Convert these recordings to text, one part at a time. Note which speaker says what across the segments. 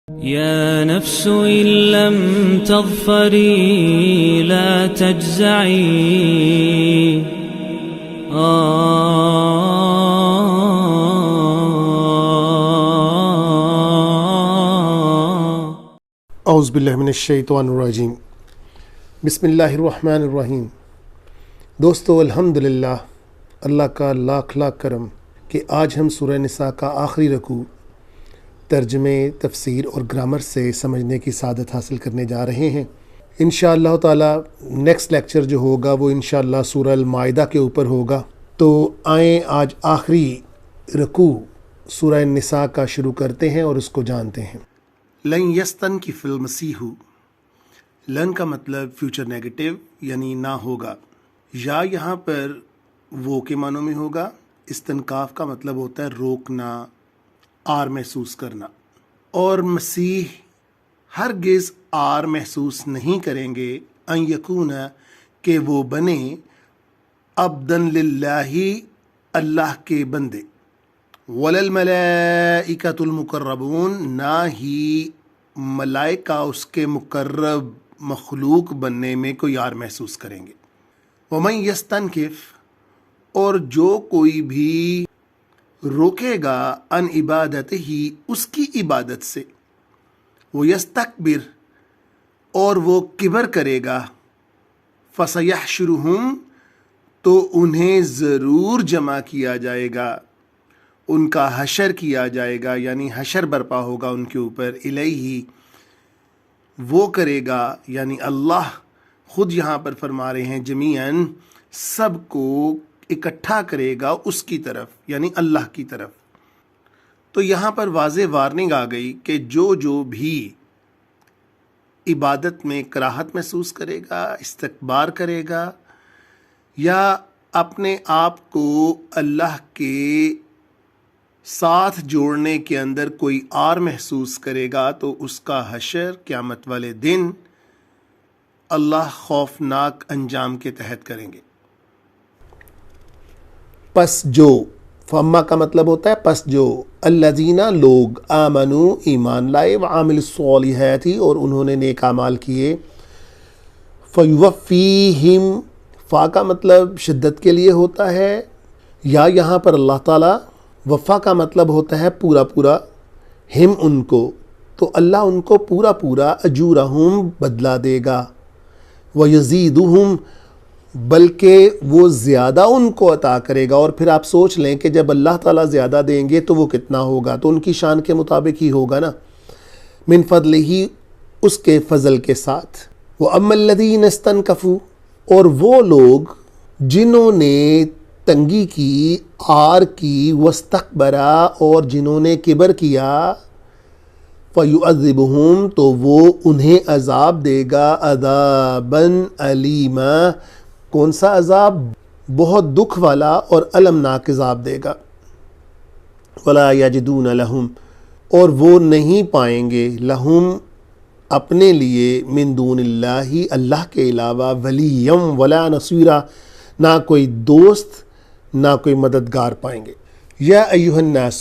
Speaker 1: يا نفس إن لم تظفري لا تجزعي
Speaker 2: اعوذ باللہ من الشیطان الرجیم بسم اللہ الرحمن الرحیم۔ دوستو الحمدللہ، اللہ کا لاکھ لاکھ کرم کہ آج ہم سورہ نساء کا آخری رکوع ترجمے، تفسیر اور گرامر سے سمجھنے کی سعادت حاصل کرنے جا رہے ہیں۔ انشاءاللہ تعالی نیکسٹ لیکچر جو ہوگا وہ انشاءاللہ سورہ المائدہ کے اوپر ہوگا۔ تو آئیں آج آخری رکوع سورہ نساء کا شروع کرتے ہیں اور اس کو جانتے ہیں۔ لن یستنکف المسیح، لن کا مطلب فیوچر نیگیٹو یعنی نہ ہوگا، یا یہاں پر وہ کے معنوں میں ہوگا۔ استنکاف کا مطلب ہوتا ہے روکنا، آر محسوس کرنا، اور مسیح ہرگز آر محسوس نہیں کریں گے ان یکون کہ وہ بنے عبدن للہ اللہ کے بندے، وللملائکۃ المقربون نہ ہی ملائکہ اس کے مقرب مخلوق بننے میں کوئی یار محسوس کریں گے۔ ومن یستنکف، اور جو کوئی بھی روکے گا ان عبادت ہی اس کی عبادت سے، وہ یستکبر، اور وہ کبر کرے گا، فسیحشرہم، تو انہیں ضرور جمع کیا جائے گا، ان کا حشر کیا جائے گا، یعنی حشر برپا ہوگا ان کے اوپر، الیہ، وہ کرے گا یعنی اللہ خود یہاں پر فرما رہے ہیں جمیعاً، سب کو اکٹھا کرے گا اس کی طرف یعنی اللہ کی طرف۔ تو یہاں پر واضح وارننگ آ گئی کہ جو بھی عبادت میں کراہت محسوس کرے گا، استکبار کرے گا، یا اپنے آپ کو اللہ کے ساتھ جوڑنے کے اندر کوئی آر محسوس کرے گا، تو اس کا حشر قیامت والے دن اللہ خوفناک انجام کے تحت کریں گے۔ پس جو، فاما کا مطلب ہوتا ہے پس جو، الذین لوگ، آمنو ایمان لائے، وعامل الصالحات اور انہوں نے نیک اعمال کیے، فیوفیہم، فا کا مطلب شدت کے لیے ہوتا ہے، یا یہاں پر اللہ تعالیٰ، وفا کا مطلب ہوتا ہے پورا پورا، ہم ان کو، تو اللہ ان کو پورا پورا اجورہم بدلہ دے گا، ویزیدہم، بلکہ وہ زیادہ ان کو عطا کرے گا۔ اور پھر آپ سوچ لیں کہ جب اللہ تعالیٰ زیادہ دیں گے تو وہ کتنا ہوگا، تو ان کی شان کے مطابق ہی ہوگا نا، من فضلہ، اس کے فضل کے ساتھ۔ وَأَمَّا الَّذِينَ اسْتَنْكَفُوا، اور وہ لوگ جنہوں نے تنگی کی، آر کی، وَاسْتَكْبَرَا، اور جنہوں نے کبر کیا، فَيُعَذِّبُهُمْ، تو وہ انہیں عذاب دے گا، عذابًا علیما، کون سا عذاب؟ بہت دکھ والا اور المناک عذاب دے گا۔ وَلَا يَجِدُونَ لَهُمْ، اور وہ نہیں پائیں گے، لہم، اپنے لیے، من دون اللہ، اللہ کے علاوہ، ولیم ولا نصیرا، نہ کوئی دوست نہ کوئی مددگار پائیں گے۔ یا ایھا الناس،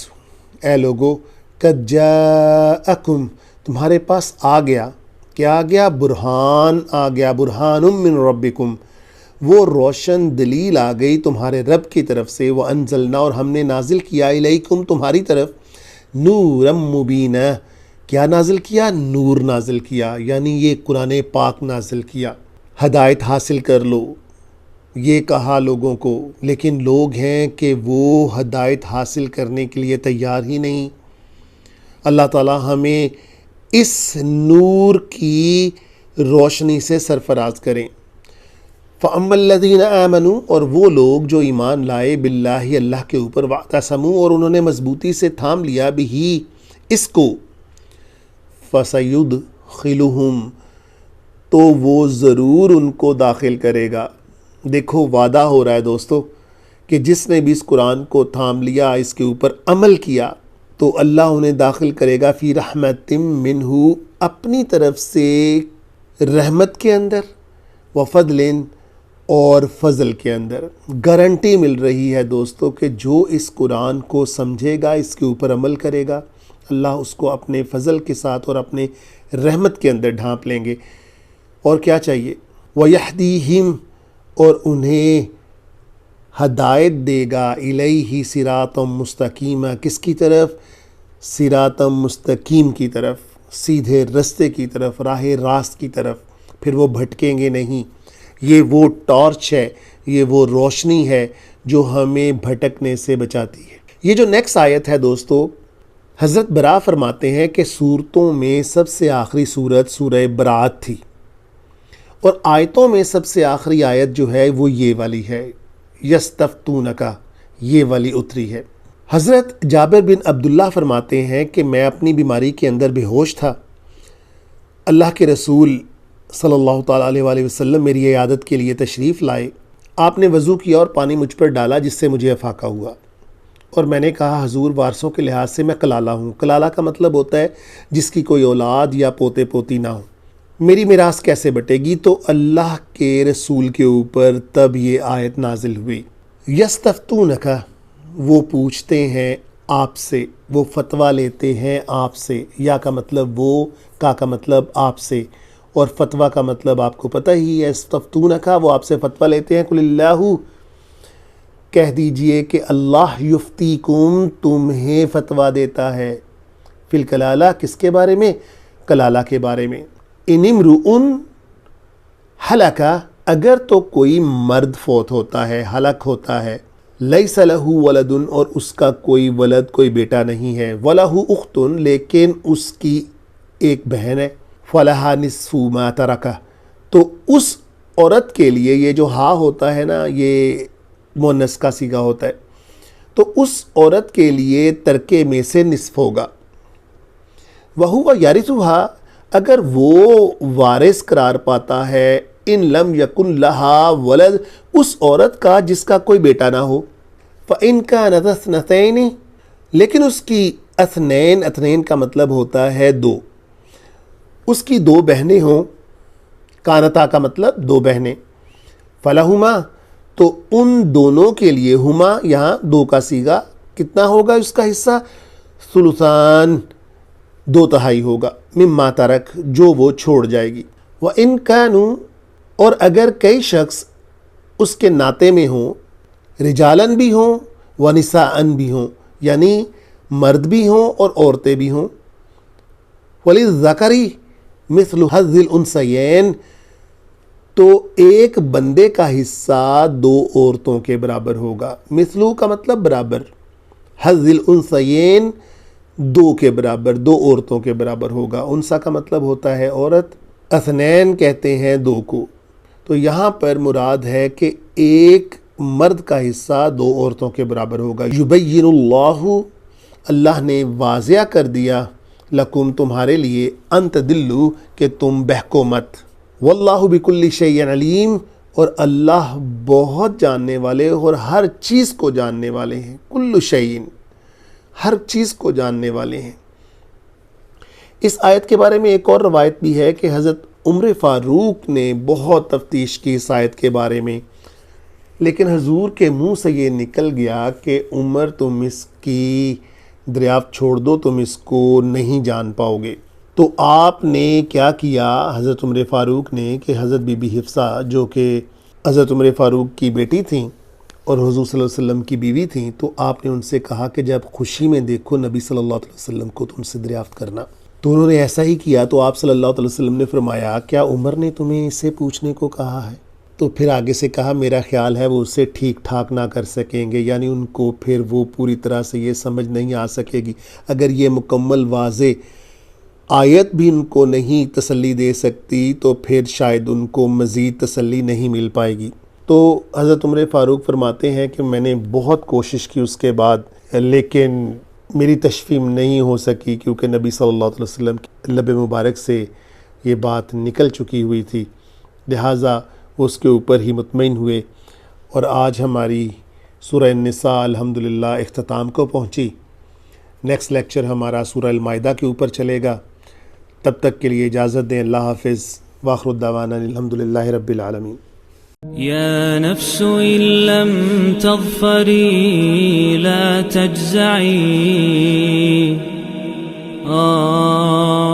Speaker 2: اے لوگو، قد جاءکم، تمہارے پاس آ گیا، کیا آ گیا؟ برہان آ گیا، برہان من ربکم، وہ روشن دلیل آ گئی تمہارے رب کی طرف سے، وانزلنا، اور ہم نے نازل کیا، الیکم، تمہاری طرف، نورا مبینا، کیا نازل کیا؟ نور نازل کیا، یعنی یہ قرآن پاک نازل کیا، ہدایت حاصل کر لو، یہ کہا لوگوں کو، لیکن لوگ ہیں کہ وہ ہدایت حاصل کرنے کے لیے تیار ہی نہیں۔ اللہ تعالیٰ ہمیں اس نور کی روشنی سے سرفراز کریں۔ فَأَمَّا الَّذِينَ آمَنُوا، اور وہ لوگ جو ایمان لائے، باللہ، اللہ کے اوپر، وَاعْتَصَمُوا، اور انہوں نے مضبوطی سے تھام لیا، بِہِ، اس کو، فَسَيُدْخِلُهُمْ، تو وہ ضرور ان کو داخل کرے گا۔ دیکھو وعدہ ہو رہا ہے دوستو کہ جس نے بھی اس قرآن کو تھام لیا، اس کے اوپر عمل کیا، تو اللہ انہیں داخل کرے گا، فی رحمت منہ، اپنی طرف سے رحمت کے اندر، وفضل، اور فضل کے اندر۔ گارنٹی مل رہی ہے دوستو کہ جو اس قرآن کو سمجھے گا، اس کے اوپر عمل کرے گا، اللہ اس کو اپنے فضل کے ساتھ اور اپنے رحمت کے اندر ڈھانپ لیں گے۔ اور کیا چاہیے؟ وَيَهْدِيهِمْ، اور انہیں ہدایت دے گا، الیہ صراطا مستقیما، کس کی طرف؟ صراطا مستقیم کی طرف، سیدھے رستے کی طرف، راہ راست کی طرف، پھر وہ بھٹکیں گے نہیں۔ یہ وہ ٹارچ ہے، یہ وہ روشنی ہے جو ہمیں بھٹکنے سے بچاتی ہے۔ یہ جو نیکسٹ آیت ہے دوستو، حضرت برا فرماتے ہیں کہ سورتوں میں سب سے آخری سورت سورہ برات تھی، اور آیتوں میں سب سے آخری آیت جو ہے وہ یہ والی ہے، یستفتونکا، یہ والی اتری ہے۔ حضرت جابر بن عبداللہ فرماتے ہیں کہ میں اپنی بیماری کے اندر بے ہوش تھا، اللہ کے رسول صلی اللہ تعالیٰ علیہ وآلہ وسلم میری عیادت کے لیے تشریف لائے، آپ نے وضو کیا اور پانی مجھ پر ڈالا جس سے مجھے افاقہ ہوا، اور میں نے کہا حضور وارثوں کے لحاظ سے میں کلالہ ہوں۔ کلالہ کا مطلب ہوتا ہے جس کی کوئی اولاد یا پوتے پوتی نہ ہو، میری میراث کیسے بٹے گی؟ تو اللہ کے رسول کے اوپر تب یہ آیت نازل ہوئی، یستفتونکا، وہ پوچھتے ہیں آپ سے، وہ فتویٰ لیتے ہیں آپ سے، یا کا مطلب وہ، کا مطلب آپ سے، اور فتویٰ کا مطلب آپ کو پتہ ہی ہے، یستفتونکا، وہ آپ سے فتویٰ لیتے ہیں۔ قل اللہ، کہہ دیجئے کہ اللہ یفتیکم، تمہیں فتویٰ دیتا ہے، فی الکلالہ، کس کے بارے میں؟ کلالہ کے بارے میں۔ ان امرؤ ہلکا، اگر تو کوئی مرد فوت ہوتا ہے، ہلاک ہوتا ہے، لیس لہ ولد، اور اس کا کوئی ولد، کوئی بیٹا نہیں ہے، ولہ اخت، لیکن اس کی ایک بہن ہے، فلہا نصف ما ترک، تو اس عورت کے لیے، یہ جو ہا ہوتا ہے نا، یہ مؤنث کا صیغہ ہوتا ہے، تو اس عورت کے لیے ترکے میں سے نصف ہوگا۔ وہو یرثھا، اگر وہ وارث قرار پاتا ہے، ان لم یکن لہا ولد، اس عورت کا جس کا کوئی بیٹا نہ ہو، فإن كانت اثنتین، لیکن اس کی اثنین، اثنین کا مطلب ہوتا ہے دو، اس کی دو بہنیں ہوں، کانتا کا مطلب دو بہنیں، فلہما، تو ان دونوں کے لیے، ہما یہاں دو کا صیغہ، کتنا ہوگا اس کا حصہ؟ ثلثان، دو تہائی ہوگا، مما ترک، جو وہ چھوڑ جائے گی۔ وَإِن كَانُوا، اور اگر کئی شخص اس کے ناطے میں ہوں، رجالن بھی ہوں ونساءن بھی ہوں، یعنی مرد بھی ہوں اور عورتیں بھی ہوں، وَلِلذَّكَرِ مِثْلُ حَظِّ الْأُنثَيَيْنِ، تو ایک بندے کا حصہ دو عورتوں کے برابر ہوگا۔ مثلو کا مطلب برابر، حظ الانثیین، دو کے برابر، دو عورتوں کے برابر ہوگا۔ انثیٰ کا مطلب ہوتا ہے عورت، اثنین کہتے ہیں دو کو، تو یہاں پر مراد ہے کہ ایک مرد کا حصہ دو عورتوں کے برابر ہوگا۔ یبین اللہ، اللہ نے واضح کر دیا، لکم، تمہارے لیے، ان تدلوا، کہ تم بہکو مت، واللہ بکل شیء علیم، اور اللہ بہت جاننے والے اور ہر چیز کو جاننے والے ہیں، کل شیء، ہر چیز کو جاننے والے ہیں۔ اس آیت کے بارے میں ایک اور روایت بھی ہے کہ حضرت عمر فاروق نے بہت تفتیش کی اس آیت کے بارے میں، لیکن حضور کے منہ سے یہ نکل گیا کہ عمر، تم اس کی دریافت چھوڑ دو، تم اس کو نہیں جان پاؤ گے۔ تو آپ نے کیا کیا، حضرت عمر فاروق نے، کہ حضرت بی بی حفصہ، جو کہ حضرت عمر فاروق کی بیٹی تھیں اور حضور صلی اللہ علیہ وسلم کی بیوی تھیں، تو آپ نے ان سے کہا کہ جب خوشی میں دیکھو نبی صلی اللہ علیہ وسلم کو تو ان سے دریافت کرنا۔ تو انہوں نے ایسا ہی کیا، تو آپ صلی اللہ علیہ وسلم نے فرمایا، کیا عمر نے تمہیں اسے پوچھنے کو کہا ہے؟ تو پھر آگے سے کہا، میرا خیال ہے وہ اسے ٹھیک ٹھاک نہ کر سکیں گے، یعنی ان کو پھر وہ پوری طرح سے یہ سمجھ نہیں آ سکے گی، اگر یہ مکمل واضح آیت بھی ان کو نہیں تسلی دے سکتی تو پھر شاید ان کو مزید تسلی نہیں مل پائے گی۔ تو حضرت عمر فاروق فرماتے ہیں کہ میں نے بہت کوشش کی اس کے بعد، لیکن میری تشفی نہیں ہو سکی، کیونکہ نبی صلی اللہ علیہ وسلم کی لب مبارک سے یہ بات نکل چکی ہوئی تھی، لہٰذا وہ اس کے اوپر ہی مطمئن ہوئے۔ اور آج ہماری سورہ النساء الحمدللہ اختتام کو پہنچی۔ نیکسٹ لیکچر ہمارا سورہ المائدہ کے اوپر چلے گا، تب تک کے لیے اجازت دیں، اللہ حافظ، وآخر الدعوانا الحمدللہ رب العالمین۔
Speaker 1: يا نفس إن لم تظفري لا تجزعي آ